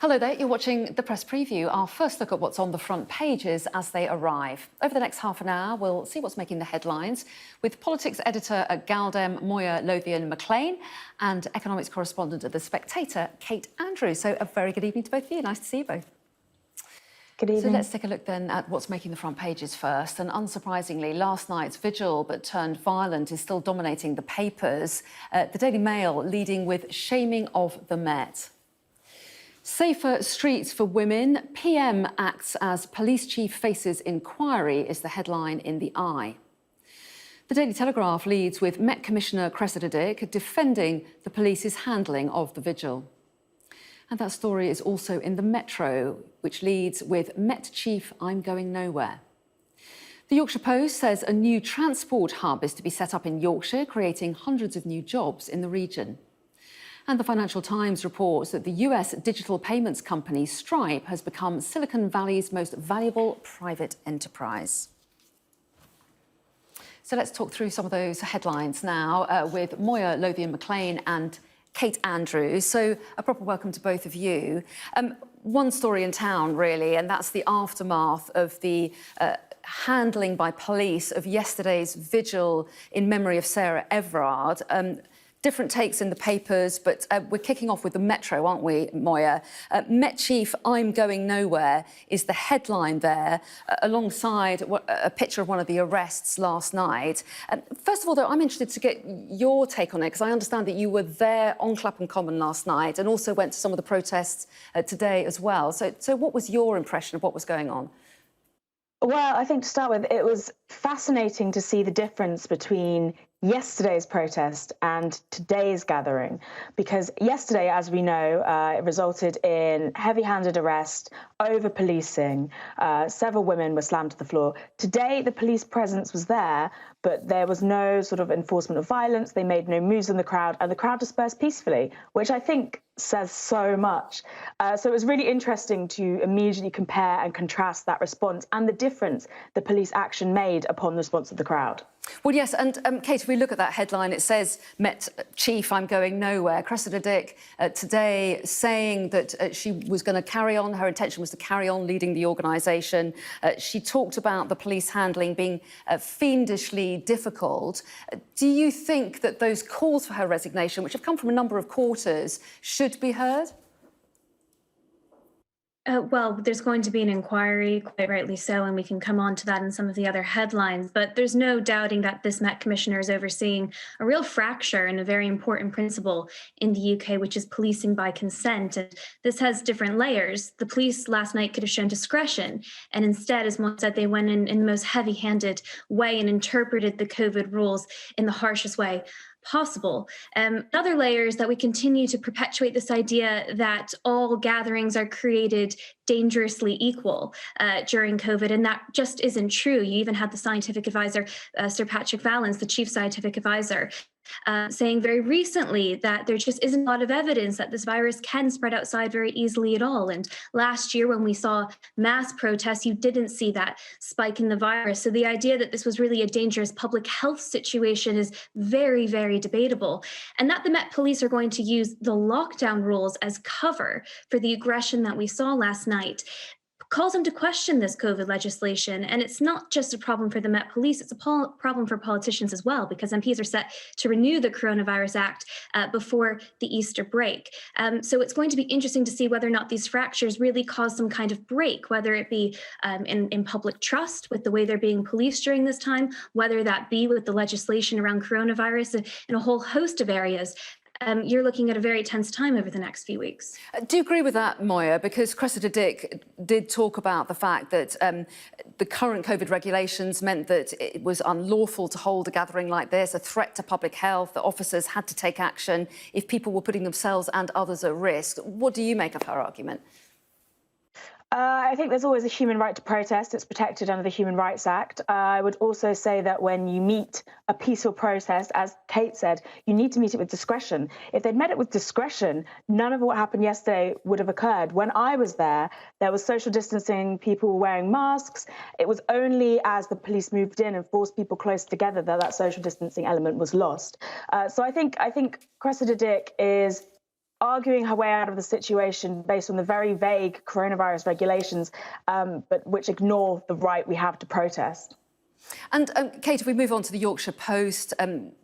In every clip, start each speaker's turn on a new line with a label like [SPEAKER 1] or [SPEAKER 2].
[SPEAKER 1] Hello there, you're watching the Press Preview, our first look at what's on the front pages as they arrive. Over the next half an hour, we'll see what's making the headlines with politics editor at Gal-Dem, Moya Lothian-McLean, and economics correspondent at the Spectator, Kate Andrews. So a very good evening to both of you. Nice to see you both.
[SPEAKER 2] Good evening.
[SPEAKER 1] So let's take a look then at what's making the front pages first. And unsurprisingly, last night's vigil but turned violent is still dominating the papers. The Daily Mail leading with shaming of the Met. Safer streets for women. PM acts as police chief faces inquiry is the headline in the Eye. The Daily Telegraph leads with Met Commissioner Cressida Dick defending the police's handling of the vigil. And that story is also in the Metro, which leads with Met Chief, I'm going nowhere. The Yorkshire Post says a new transport hub is to be set up in Yorkshire, creating hundreds of new jobs in the region. And the Financial Times reports that the US digital payments company Stripe has become Silicon Valley's most valuable private enterprise. So let's talk through some of those headlines now with Moya Lothian-McLean and Kate Andrews. So a proper welcome to both of you. One story in town, really, and that's the aftermath of the handling by police of yesterday's vigil in memory of Sarah Everard. Different takes in the papers, but we're kicking off with the Metro, aren't we, Moya? Met Chief, I'm going nowhere is the headline there, alongside a picture of one of the arrests last night. First of all, though, I'm interested to get your take on it, because I understand that you were there on Clapham Common last night and also went to some of the protests today as well. So what was your impression of what was going on?
[SPEAKER 2] Well, I think to start with, it was fascinating to see the difference between yesterday's protest and today's gathering, because yesterday, as we know, it resulted in heavy-handed arrest, over-policing. Several women were slammed to the floor. Today, the police presence was there, but there was no sort of enforcement of violence. They made no moves in the crowd, and the crowd dispersed peacefully, which I think says so much. So it was really interesting to immediately compare and contrast that response and the difference the police action made upon the response of the crowd.
[SPEAKER 1] Well, yes, and Kate, if we look at that headline, it says, Met Chief, I'm going nowhere. Cressida Dick today saying that she was going to carry on, her intention was to carry on leading the organisation. She talked about the police handling being fiendishly difficult. Do you think that those calls for her resignation, which have come from a number of quarters, should be heard?
[SPEAKER 3] Well, there's going to be an inquiry, quite rightly so, and we can come on to that in some of the other headlines. But there's no doubting that this Met Commissioner is overseeing a real fracture in a very important principle in the UK, which is policing by consent. And this has different layers. The police last night could have shown discretion, and instead, as Mo said, they went in the most heavy-handed way and interpreted the COVID rules in the harshest way possible. Other layers that we continue to perpetuate this idea that all gatherings are created dangerously equal during COVID, and that just isn't true. You even had the scientific advisor, Sir Patrick Vallance, the chief scientific advisor, saying very recently that there just isn't a lot of evidence that this virus can spread outside very easily at all. And last year, when we saw mass protests, you didn't see that spike in the virus. So the idea that this was really a dangerous public health situation is very, very debatable. And that the Met Police are going to use the lockdown rules as cover for the aggression that we saw last night calls them to question this COVID legislation. And it's not just a problem for the Met Police, it's a problem for politicians as well, because MPs are set to renew the Coronavirus Act before the Easter break. So it's going to be interesting to see whether or not these fractures really cause some kind of break, whether it be in public trust with the way they're being policed during this time, whether that be with the legislation around coronavirus and a whole host of areas. You're looking at a very tense time over the next few weeks.
[SPEAKER 1] Do you agree with that, Moya? Because Cressida Dick did talk about the fact that the current COVID regulations meant that it was unlawful to hold a gathering like this, a threat to public health, that officers had to take action if people were putting themselves and others at risk. What do you make of her argument?
[SPEAKER 2] I think there's always a human right to protest. It's protected under the Human Rights Act. I would also say that when you meet a peaceful protest, as Kate said, you need to meet it with discretion. If they'd met it with discretion, none of what happened yesterday would have occurred. When I was there was social distancing, people were wearing masks. It was only as the police moved in and forced people close together that social distancing element was lost. So I think Cressida Dick is arguing her way out of the situation based on the very vague coronavirus regulations, but which ignore the right we have to protest.
[SPEAKER 1] And Kate, if we move on to the Yorkshire Post,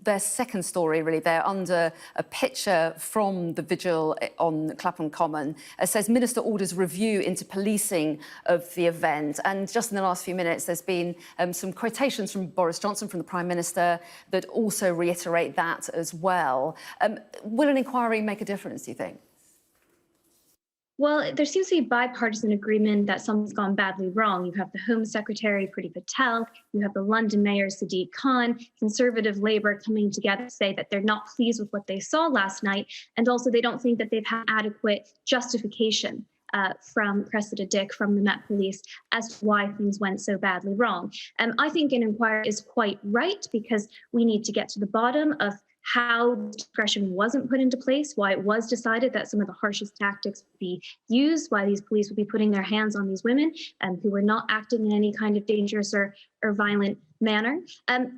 [SPEAKER 1] their second story, really, they're under a picture from the vigil on Clapham Common. Says Minister orders review into policing of the event. And just in the last few minutes, there's been some quotations from Boris Johnson, from the Prime Minister, that also reiterate that as well. Will an inquiry make a difference, do you think?
[SPEAKER 3] Well, there seems to be bipartisan agreement that something's gone badly wrong. You have the Home Secretary, Priti Patel, you have the London Mayor, Sadiq Khan, Conservative Labour coming together to say that they're not pleased with what they saw last night, and also they don't think that they've had adequate justification from Cressida Dick, from the Met Police, as to why things went so badly wrong. I think an inquiry is quite right, because we need to get to the bottom of how discretion wasn't put into place, why it was decided that some of the harshest tactics would be used, why these police would be putting their hands on these women who were not acting in any kind of dangerous or violent manner.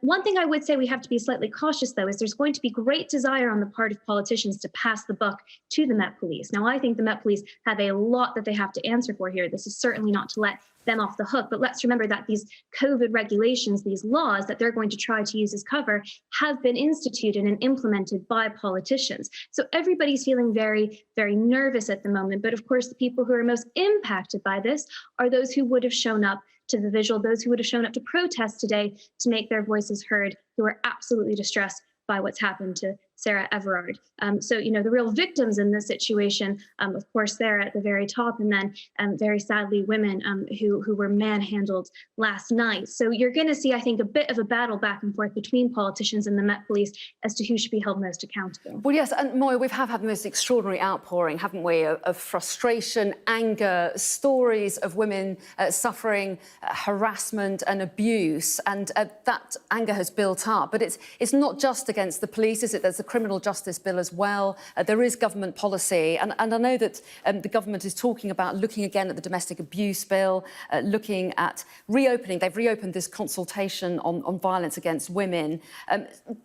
[SPEAKER 3] One thing I would say we have to be slightly cautious, though, is there's going to be great desire on the part of politicians to pass the buck to the Met Police. Now, I think the Met Police have a lot that they have to answer for here. This is certainly not to let them off the hook, but let's remember that these COVID regulations, these laws that they're going to try to use as cover, have been instituted and implemented by politicians. So everybody's feeling very, very nervous at the moment. But of course, the people who are most impacted by this are those who would have shown up to the vigil, those who would have shown up to protest today to make their voices heard, who are absolutely distressed by what's happened to Sarah Everard. So, you know, the real victims in this situation, of course, they're at the very top, and then very sadly, women who were manhandled last night. So you're going to see, I think, a bit of a battle back and forth between politicians and the Met Police as to who should be held most accountable.
[SPEAKER 1] Well, yes, and Moya, we have had the most extraordinary outpouring, haven't we, of frustration, anger, stories of women suffering harassment and abuse, and that anger has built up. But it's not just against the police, is it? There's the criminal justice bill as well. There is government policy, and I know that the government is talking about looking again at the domestic abuse bill, looking at reopening. They've reopened this consultation on violence against women.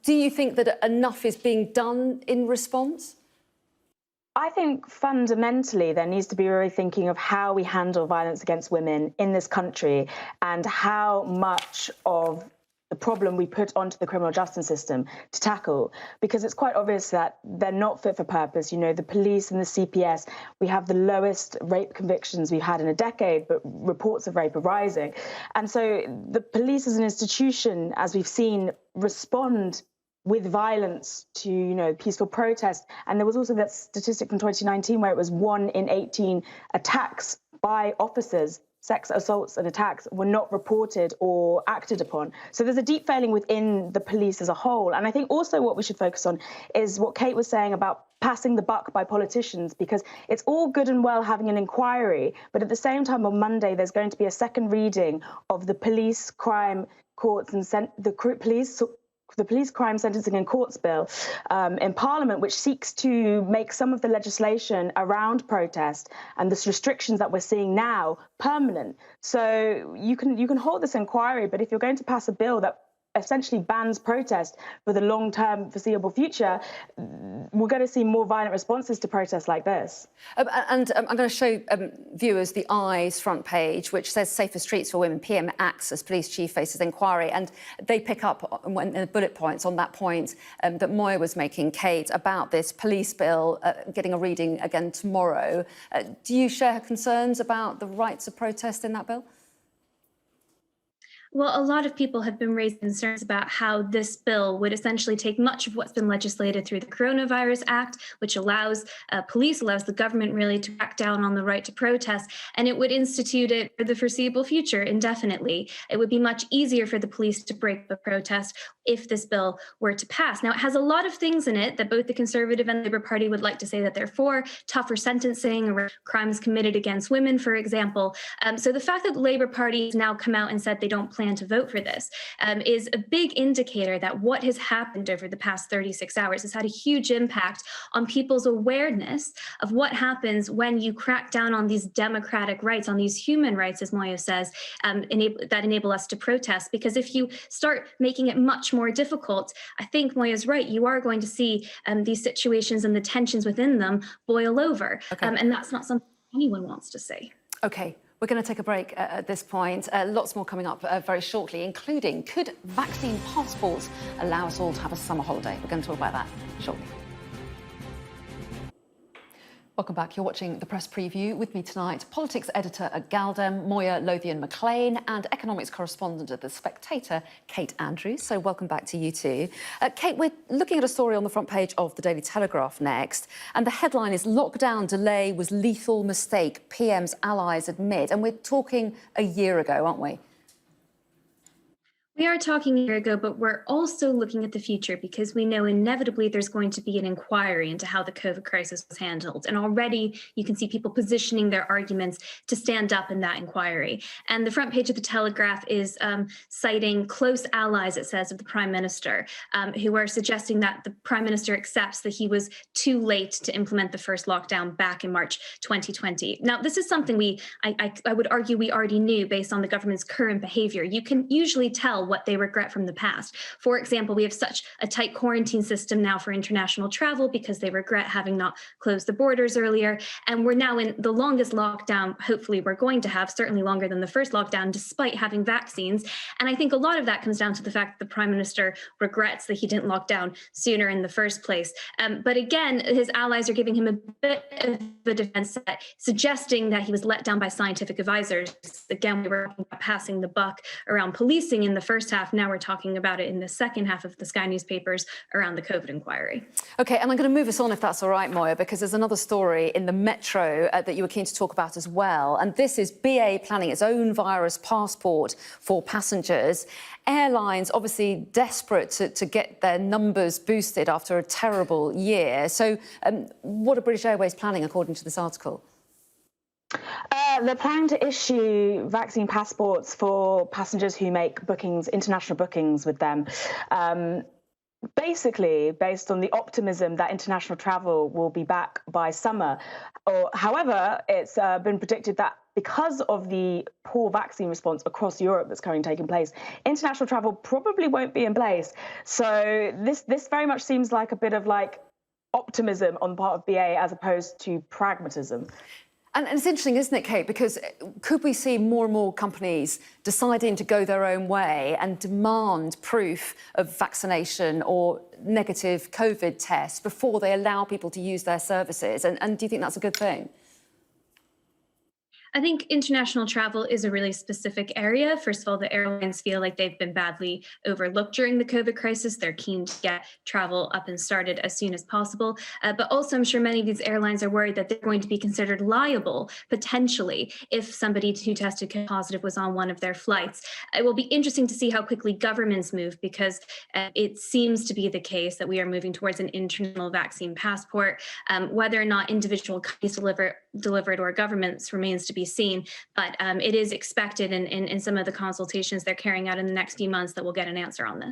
[SPEAKER 1] Do you think that enough is being done in response?
[SPEAKER 2] I think fundamentally there needs to be really thinking of how we handle violence against women in this country, and how much of the problem we put onto the criminal justice system to tackle, because it's quite obvious that they're not fit for purpose. You know, the police and the CPS, we have the lowest rape convictions we've had in a decade, but reports of rape are rising. And so the police as an institution, as we've seen, respond with violence to, you know, peaceful protest. And there was also that statistic from 2019 where it was 1 in 18 attacks by officers, sex assaults and attacks, were not reported or acted upon. So there's a deep failing within the police as a whole. And I think also what we should focus on is what Kate was saying about passing the buck by politicians, because it's all good and well having an inquiry, but at the same time on Monday there's going to be a second reading of the police crime courts and the police crime sentencing and courts bill in Parliament, which seeks to make some of the legislation around protest and the restrictions that we're seeing now permanent. So you can hold this inquiry, but if you're going to pass a bill that essentially bans protest for the long-term foreseeable future, we're going to see more violent responses to protests like this.
[SPEAKER 1] And I'm going to show viewers the Eye's front page, which says Safer Streets for Women, PM acts as police chief faces inquiry. And they pick up on the bullet points on that point that Moya was making, Kate, about this police bill getting a reading again tomorrow. Do you share her concerns about the rights of protest in that bill?
[SPEAKER 3] Well, a lot of people have been raising concerns about how this bill would essentially take much of what's been legislated through the Coronavirus Act, which allows the government really to crack down on the right to protest, and it would institute it for the foreseeable future indefinitely. It would be much easier for the police to break the protest if this bill were to pass. Now, it has a lot of things in it that both the Conservative and Labour Party would like to say that they're for: tougher sentencing or crimes committed against women, for example. So the fact that the Labour Party has now come out and said they don't plan to vote for this, is a big indicator that what has happened over the past 36 hours has had a huge impact on people's awareness of what happens when you crack down on these democratic rights, on these human rights, as Moya says, that enable us to protest. Because if you start making it much more difficult, I think Moya's right, you are going to see these situations and the tensions within them boil over.
[SPEAKER 1] Okay.
[SPEAKER 3] And that's not something anyone wants to see.
[SPEAKER 1] OK, we're going to take a break at this point. Lots more coming up very shortly, including could vaccine passports allow us all to have a summer holiday? We're going to talk about that shortly. Welcome back. You're watching the Press Preview. With me tonight, politics editor at Gal-Dem, Moya Lothian-McLean, and economics correspondent at The Spectator, Kate Andrews. So welcome back to you too. Kate, we're looking at a story on the front page of the Daily Telegraph next, and the headline is "Lockdown delay was lethal mistake, PM's allies admit." And we're talking a year ago, aren't we?
[SPEAKER 3] We are talking a year ago, but we're also looking at the future because we know inevitably there's going to be an inquiry into how the COVID crisis was handled. And already you can see people positioning their arguments to stand up in that inquiry. And the front page of the Telegraph is citing close allies, it says, of the Prime Minister, who are suggesting that the Prime Minister accepts that he was too late to implement the first lockdown back in March 2020. Now, this is something I would argue we already knew based on the government's current behavior. You can usually tell what they regret from the past. For example, we have such a tight quarantine system now for international travel because they regret having not closed the borders earlier. And we're now in the longest lockdown, hopefully we're going to have, certainly longer than the first lockdown, despite having vaccines. And I think a lot of that comes down to the fact that the Prime Minister regrets that he didn't lock down sooner in the first place. But again, his allies are giving him a bit of a defense set, suggesting that he was let down by scientific advisors. Again, we were talking about passing the buck around policing in the first half. Now we're talking about it in the second half of the Sky newspapers around the COVID inquiry.
[SPEAKER 1] OK, and I'm going to move us on, if that's all right, Moya, because there's another story in the Metro that you were keen to talk about as well. And this is BA planning its own virus passport for passengers. Airlines obviously desperate to get their numbers boosted after a terrible year. So what are British Airways planning, according to this article?
[SPEAKER 2] They're planning to issue vaccine passports for passengers who make bookings, international bookings with them. Basically, based on the optimism that international travel will be back by summer. However, it's been predicted that because of the poor vaccine response across Europe that's currently taking place, international travel probably won't be in place. So this very much seems like a bit of optimism on the part of BA as opposed to pragmatism.
[SPEAKER 1] And it's interesting, isn't it, Kate, because could we see more and more companies deciding to go their own way and demand proof of vaccination or negative COVID tests before they allow people to use their services? And do you think that's a good thing?
[SPEAKER 3] I think international travel is a really specific area. First of all, the airlines feel like they've been badly overlooked during the COVID crisis. They're keen to get travel up and started as soon as possible. But also, I'm sure many of these airlines are worried that they're going to be considered liable, potentially, if somebody who tested positive was on one of their flights. It will be interesting to see how quickly governments move, because it seems to be the case that we are moving towards an internal vaccine passport. Whether or not individual companies deliver it or governments remains to be seen, but it is expected in some of the consultations they're carrying out in the next few months that we'll get an answer on this.